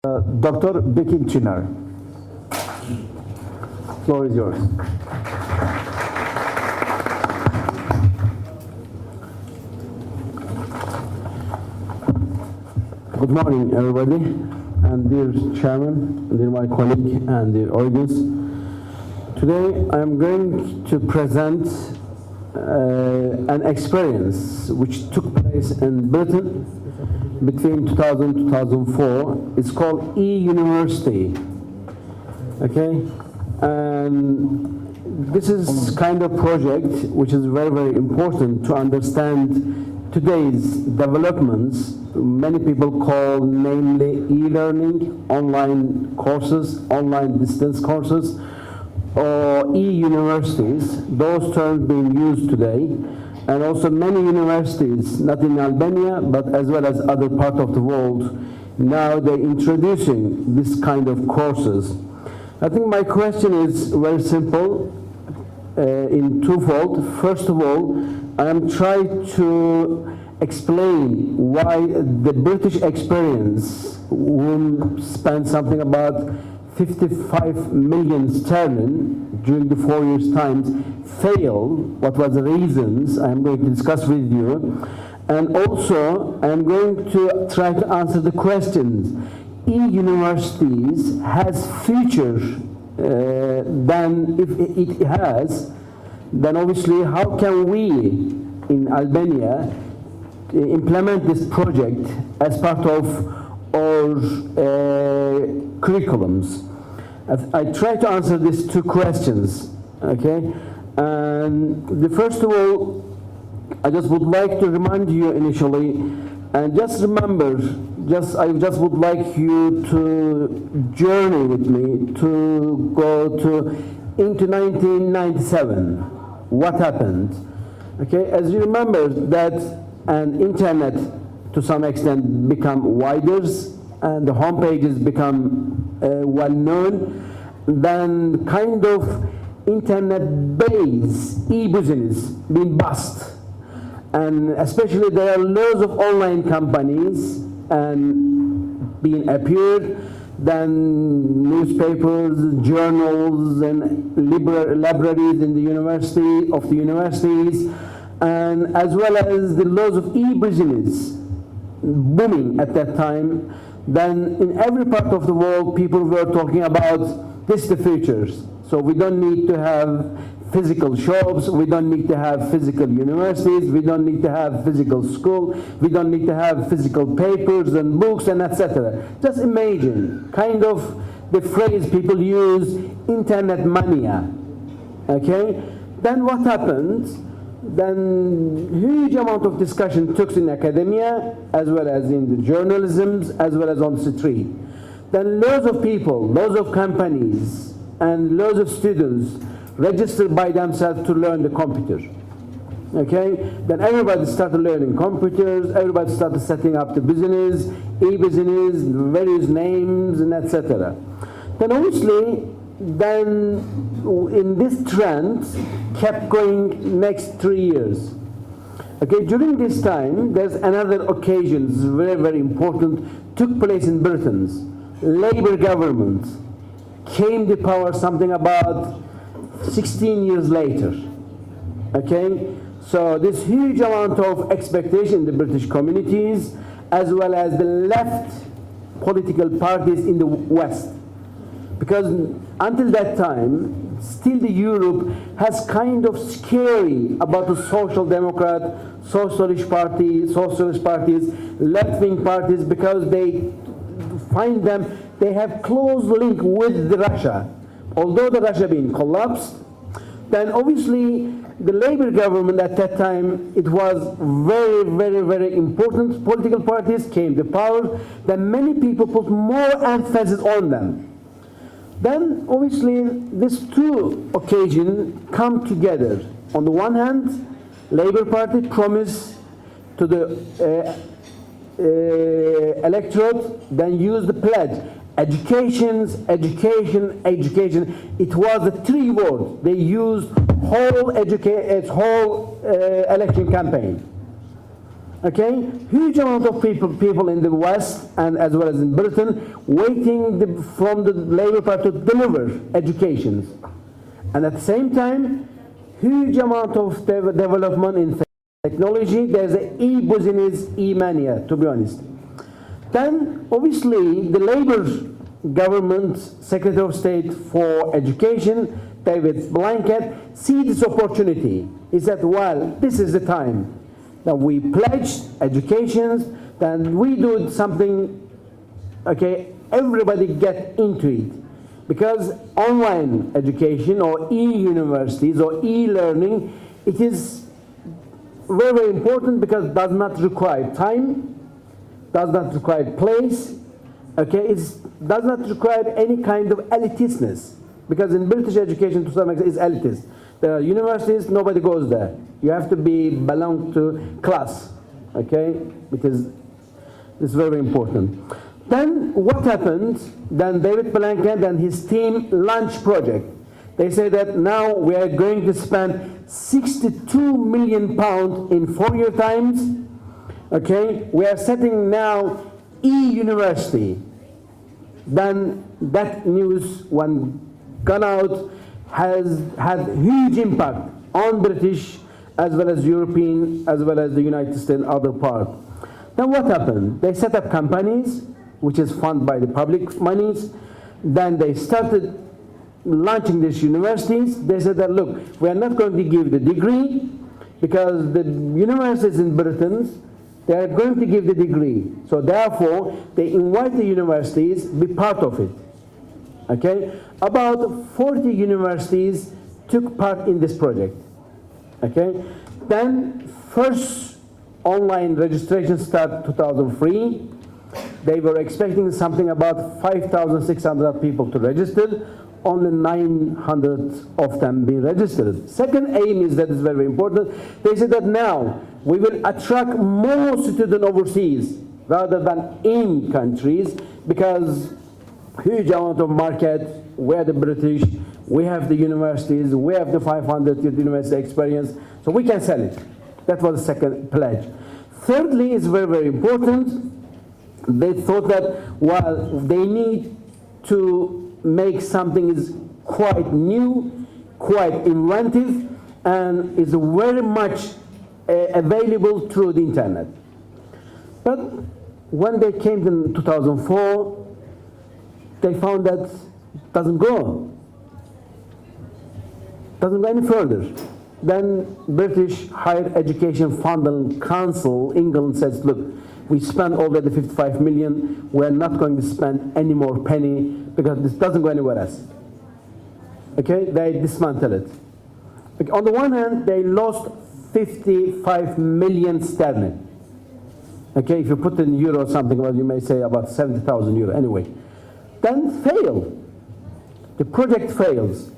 Dr.Bekir Çınar. Floor is yours. Good morning, everybody, and dear Chairman, dear my colleague, and dear audience. Today, I am going to present an experience which took place in Britain between 2000 and 2004. It's called e-University. Okay, and this is kind of project which is very, very important to understand today's developments. Many people call namely e-learning, online courses, online distance courses, or e-universities, those terms being used today. And also many universities, not in Albania, but as well as other parts of the world, now they're introducing this kind of courses. I think my question is very simple, in twofold. First of all, I am trying to explain why the British experience, whom spent something about 55 million sterling during the 4 years' time, failed. What was the reasons? I'm going to discuss with you. And also, I'm going to try to answer the questions. E-universities has future than if it has, then obviously how can we in Albania implement this project as part of our curriculums? I try to answer these two questions, okay? And the first of all, I just would like to remind you initially, and just remember, I just would like you to journey with me to go into 1997. What happened? Okay, as you remember that an internet to some extent become wider, and the home pages become well known, then kind of internet-based e-business being bust. And especially there are loads of online companies and being appeared, then newspapers, journals, and libraries in the universities, and as well as the loads of e-business booming at that time. Then in every part of the world, people were talking about this is the future. So we don't need to have physical shops, we don't need to have physical universities, we don't need to have physical school, we don't need to have physical papers and books and etc. Just imagine, kind of the phrase people use, internet mania. Okay? Then what happened? Then huge amount of discussion took in academia, as well as in the journalism, as well as on the street. Then loads of people, loads of companies, and loads of students registered by themselves to learn the computer. Okay? Then everybody started learning computers, everybody started setting up the business, e-business, various names, and etc. Then obviously, then in this trend kept going next 3 years. Okay, during this time, there's another occasion, very, very important, took place in Britain. Labour government came to power something about 16 years later. Okay, so this huge amount of expectation in the British communities, as well as the left political parties in the West. Because until that time, still the Europe has kind of scary about the social democrat, socialist parties, left-wing parties, because they find them, they have close link with Russia. Although the Russia being collapsed, then obviously the Labour government at that time, it was very, very, very important. Political parties came to power, then many people put more emphasis on them. Then obviously these two occasions come together. On the one hand, Labour Party promised to the electorate, then use the pledge. Education. It was the three words they used whole election campaign. Okay, huge amount of people in the West and as well as in Britain waiting from the Labour Party to deliver educations, and at the same time, huge amount of development in technology. There's an e-business, e-mania, to be honest. Then, obviously, the Labour government Secretary of State for Education, David Blanket, see this opportunity. He said, well, this is the time that we pledged education, then we do something, okay, everybody get into it. Because online education or e-universities or e-learning, it is very, very important because it does not require time, does not require place, okay, it does not require any kind of elitishness. Because in British education, to some extent, it's elitist. There are universities, nobody goes there. You have to belong to class, okay? Because it's very important. Then what happened? Then David Blanket and his team launched project. They say that now we are going to spend £62 million in 4 year times. Okay, we are setting now e-university. Then that news, when gone out, has had huge impact on British as well as European as well as the United States and other parts. Then what happened? They set up companies which is funded by the public monies. Then they started launching these universities. They said that, look, we are not going to give the degree because the universities in Britain, they are going to give the degree. So therefore, they invite the universities to be part of it. Okay? About 40 universities took part in this project. Okay? Then first online registration started 2003. They were expecting something about 5,600 people to register. Only 900 of them being registered. Second aim is that is very important. They said that now we will attract more students overseas rather than in countries because huge amount of market. We're the British, we have the universities, we have the 500 university experience, so we can sell it. That was the second pledge. Thirdly, is very, very important. They thought that, well, they need to make something is quite new, quite inventive, and is very much available through the internet. But when they came in 2004, they found that it doesn't go any further. Then British Higher Education Fund and Council, England says, look, we spent already 55 million, we're not going to spend any more penny because this doesn't go anywhere else. Okay, they dismantle it. Okay, on the one hand, they lost 55 million sterling. Okay, if you put in euro or something, well, you may say about 70,000 euro anyway. Then fail. The project fails.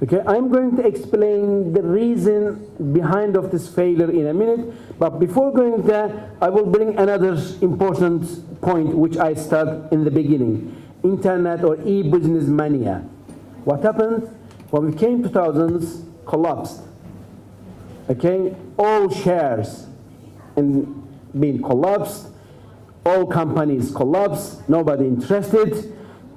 Okay, I'm going to explain the reason behind of this failure in a minute, but before going there, I will bring another important point which I start in the beginning. Internet or e-business mania. What happened? When we came to 2000s, collapsed. Okay, all shares being collapsed, all companies collapsed, nobody interested.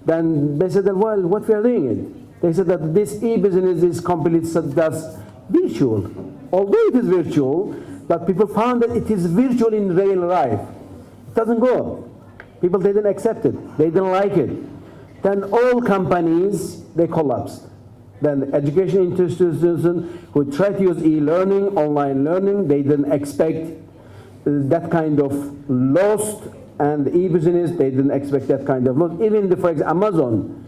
Then they said that, well, what we are doing it? They said that this e-business is completely that's virtual. Although it is virtual, but people found that it is virtual in real life. It doesn't go. People didn't accept it. They didn't like it. Then all companies, they collapsed. Then the education institutions who tried to use e-learning, online learning, they didn't expect that kind of loss, and e-business, they didn't expect that kind of loss. Even for example, Amazon,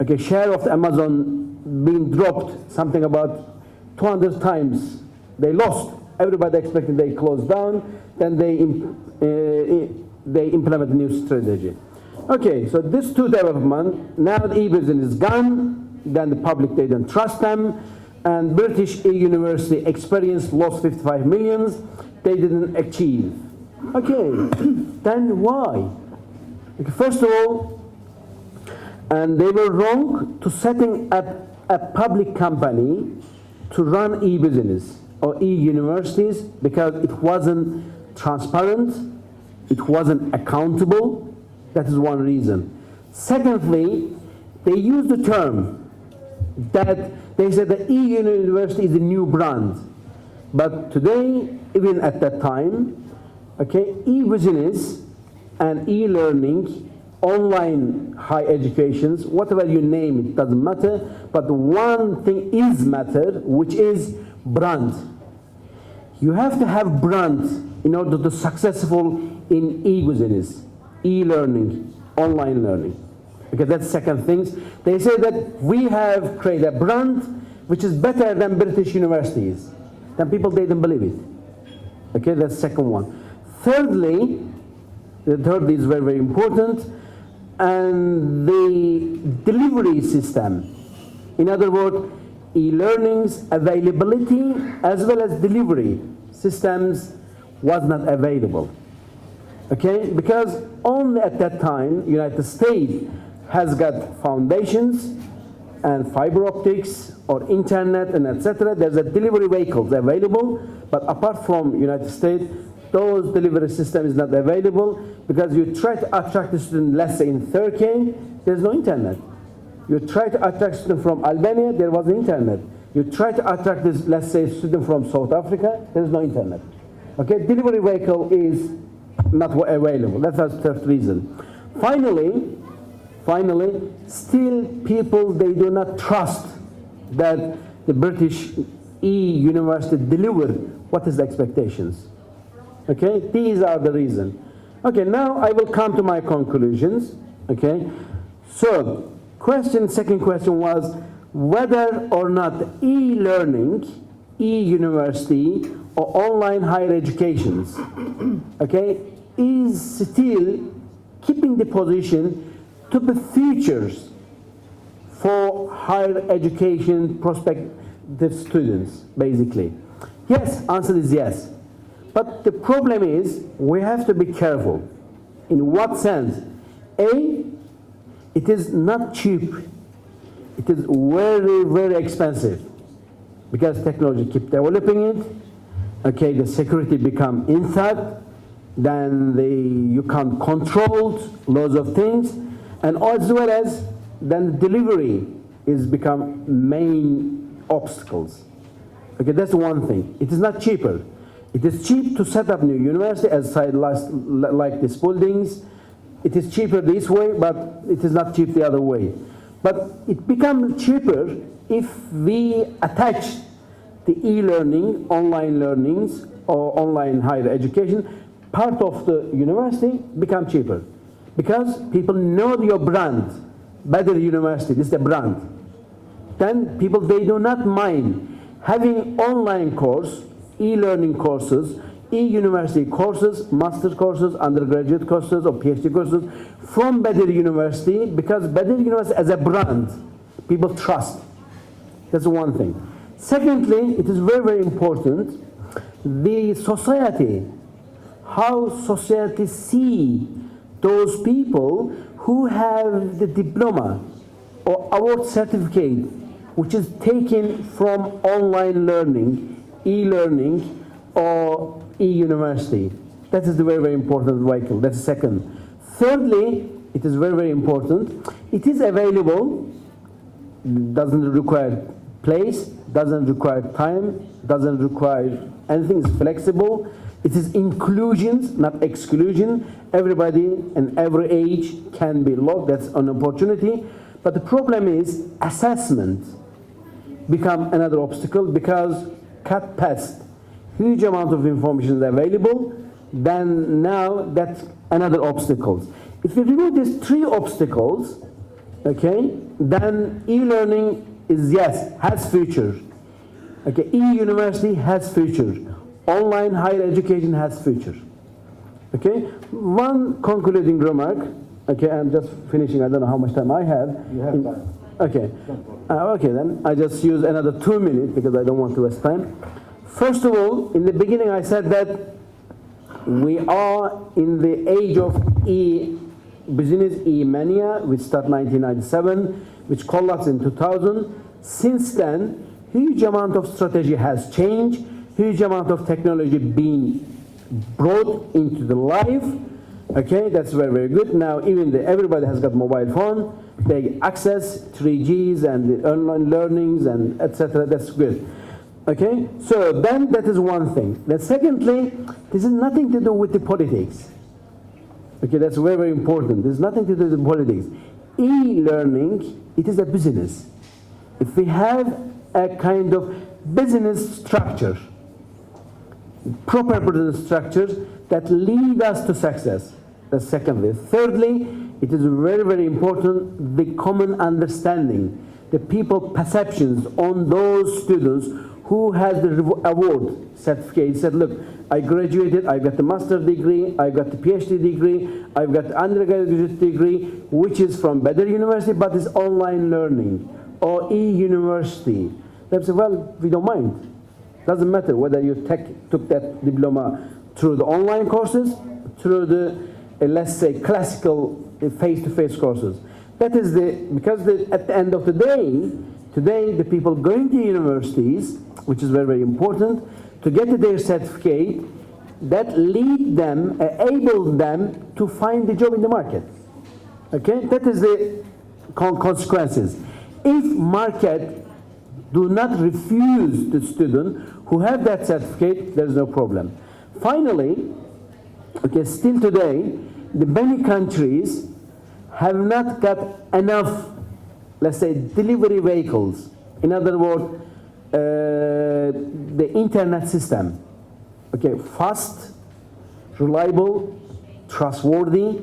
okay, share of Amazon being dropped, something about 200 times. They lost. Everybody expected they closed down. Then they implement a new strategy. Okay, so this two development, now the e-business is gone, then the public, they don't trust them, and British e-university experience lost 55 millions, they didn't achieve. Okay, then why? Okay, first of all, and they were wrong to setting up a public company to run e-business or e-universities because it wasn't transparent, it wasn't accountable. That is one reason. Secondly, they used the term that they said that e-university is a new brand. But today, even at that time, okay, e-business and e-learning, online high educations, whatever you name it, doesn't matter. But one thing is matter, which is brand. You have to have brand in order to be successful in e-business, e-learning, online learning. Okay, that's second things. They say that we have created a brand which is better than British universities. Then people, they don't believe it. Okay, that's second one. Thirdly, the third is very, very important, and the delivery system. In other words, e-learning's availability as well as delivery systems was not available. Okay, because only at that time, United States has got foundations and fiber optics or internet and etc. There's a delivery vehicles available, but apart from United States, those delivery system is not available because you try to attract a student, let's say in Turkey, there's no internet. You try to attract a student from Albania, there was internet. You try to attract this, let's say, student from South Africa, there's no internet. Okay, delivery vehicle is not available. That's the third reason. Finally, still people, they do not trust that the British e-university delivered what is the expectations. Okay, these are the reasons. Okay, now I will come to my conclusions. Okay, so second question was whether or not e-learning, e-university, or online higher educations, okay, is still keeping the position to the futures for higher education prospective students, basically. Yes, answer is yes. But the problem is we have to be careful. In what sense? A, it is not cheap. It is very, very expensive because technology keeps developing it. Okay, the security become intact, then you can't control loads of things, and as well as then the delivery is become main obstacles. Okay, that's one thing. It is not cheaper. It is cheap to set up new university as like these buildings. It is cheaper this way, but it is not cheap the other way. But it becomes cheaper if we attach the e-learning, online learnings, or online higher education, part of the university become cheaper. Because people know your brand, better university, this is the brand. Then people, they do not mind having online course, e-learning courses, e-university courses, master courses, undergraduate courses, or PhD courses from better university, because better university as a brand, people trust. That's one thing. Secondly, it is very, very important, the society, how society see those people who have the diploma or award certificate, which is taken from online learning, e-learning, or e-university. That is the very, very important vehicle. That's the second. Thirdly, it is very, very important. It is available, doesn't require place, doesn't require time, doesn't require anything, it's flexible. It is inclusion, not exclusion. Everybody in every age can be logged, that's an opportunity. But the problem is assessment become another obstacle because cut past, huge amount of information is available, then now that's another obstacle. If you remove these three obstacles, okay, then e-learning is, yes, has future. Okay, e-university has future. Online higher education has future. Okay, one concluding remark. Okay, I'm just finishing. I don't know how much time I have. You have time. Okay. Okay, then I just use another 2 minutes because I don't want to waste time. First of all, in the beginning I said that we are in the age of business e-mania, which started 1997, which collapsed in 2000. Since then, huge amount of strategy has changed, huge amount of technology being brought into the life. Okay, that's very, very good. Now, even everybody has got mobile phone. They access 3Gs and the online learnings and etc. That's good. Okay, so then that is one thing. Then secondly, this is nothing to do with the politics. Okay, that's very, very important. There's nothing to do with politics. E-learning, it is a business. If we have a kind of business structure, proper business structures that lead us to success. That's secondly. Thirdly, it is very, very important, the common understanding, the people perceptions on those students who has the award certificate. Said, look, I graduated, I got the master's degree, I got the PhD degree, I've got the undergraduate degree, which is from better university, but it's online learning, or e-university. They say, well, we don't mind. Doesn't matter whether you took that diploma through the online courses, through the, let's say, classical face-to-face courses. That is because at the end of the day, today the people going to universities, which is very, very important, to get their certificate, that lead them, enable them to find the job in the market. Okay, that is the consequences. If market do not refuse the student who have that certificate, there is no problem. Finally, okay, still today, the many countries have not got enough, let's say, delivery vehicles. In other words, the internet system. Okay, fast, reliable, trustworthy,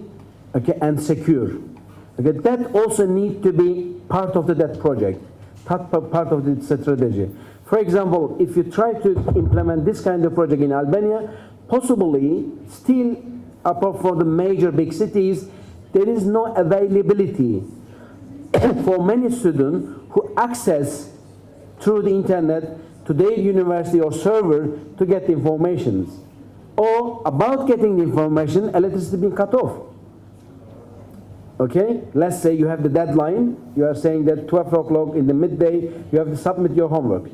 okay, and secure. Okay, that also need to be part of that project, part of the strategy. For example, if you try to implement this kind of project in Albania, possibly still apart from the major big cities, there is no availability for many students who access through the internet to their university or server to get the information. Or about getting the information, electricity being cut off. Okay, let's say you have the deadline, you are saying that 12 o'clock in the midday, you have to submit your homework.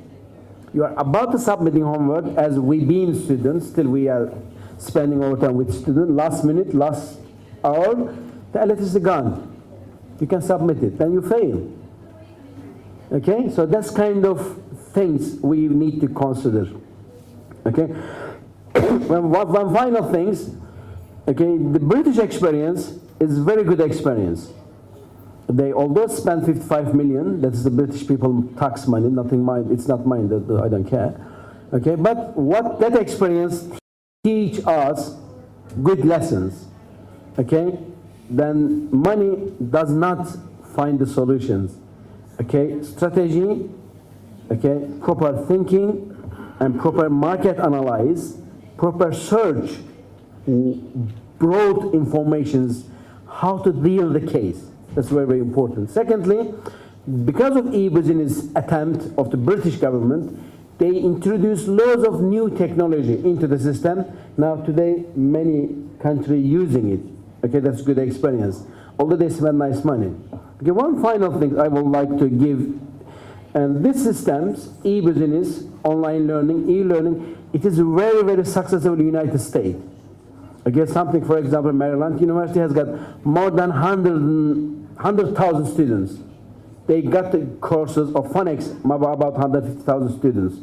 You are about to submit your homework, as we being students, still we are spending our time with students, last minute, last hour, the electricity gone. You can submit it, then you fail. Okay, so that's kind of things we need to consider. Okay, one final things. Okay, the British experience is very good experience. They although spend 55 million, that's the British people tax money, nothing mine. It's not mine. I don't care. Okay, but what that experience teach us good lessons. Okay, then money does not find the solutions. Okay, strategy, okay, proper thinking and proper market analysis, proper search, broad informations, how to deal the case. That's very, very important. Secondly, because of e-business attempt of the British government, they introduced loads of new technology into the system. Now today, many countries using it. Okay, that's good experience. Although they spend nice money. Okay, one final thing I would like to give, and this systems, e-business, online learning, e-learning, it is very, very successful in the United States. Okay, something, for example, Maryland University has got more than 100,000 students. They got the courses of phonics, about 150,000 students.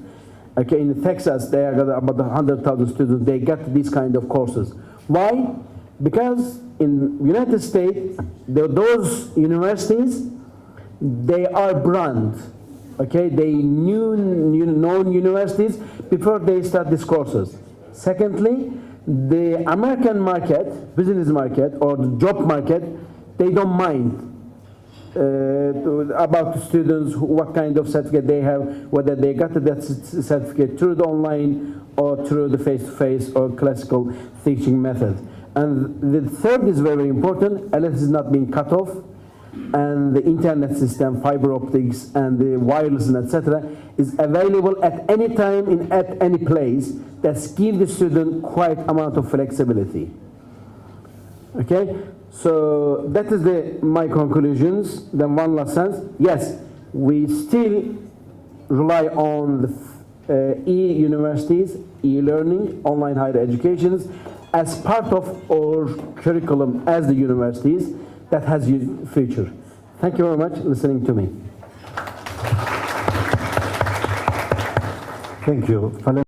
Okay, in Texas, they got about 100,000 students. They got these kind of courses. Why? Because in United States, those universities, they are brand. Okay, they known universities before they start these courses. Secondly, the American market, business market, or the job market, they don't mind about the students, what kind of certificate they have, whether they got that certificate through the online or through the face-to-face or classical teaching method. And the third is very important, electricity is not being cut off, and the internet system, fiber optics, and the wireless, and etc., is available at any time at any place. That gives the student quite amount of flexibility. Okay, so that is my conclusions. Then one last sentence. Yes, we still rely on the e-universities, e-learning, online higher educations as part of our curriculum as the universities that has future. Thank you very much for listening to me. Thank you.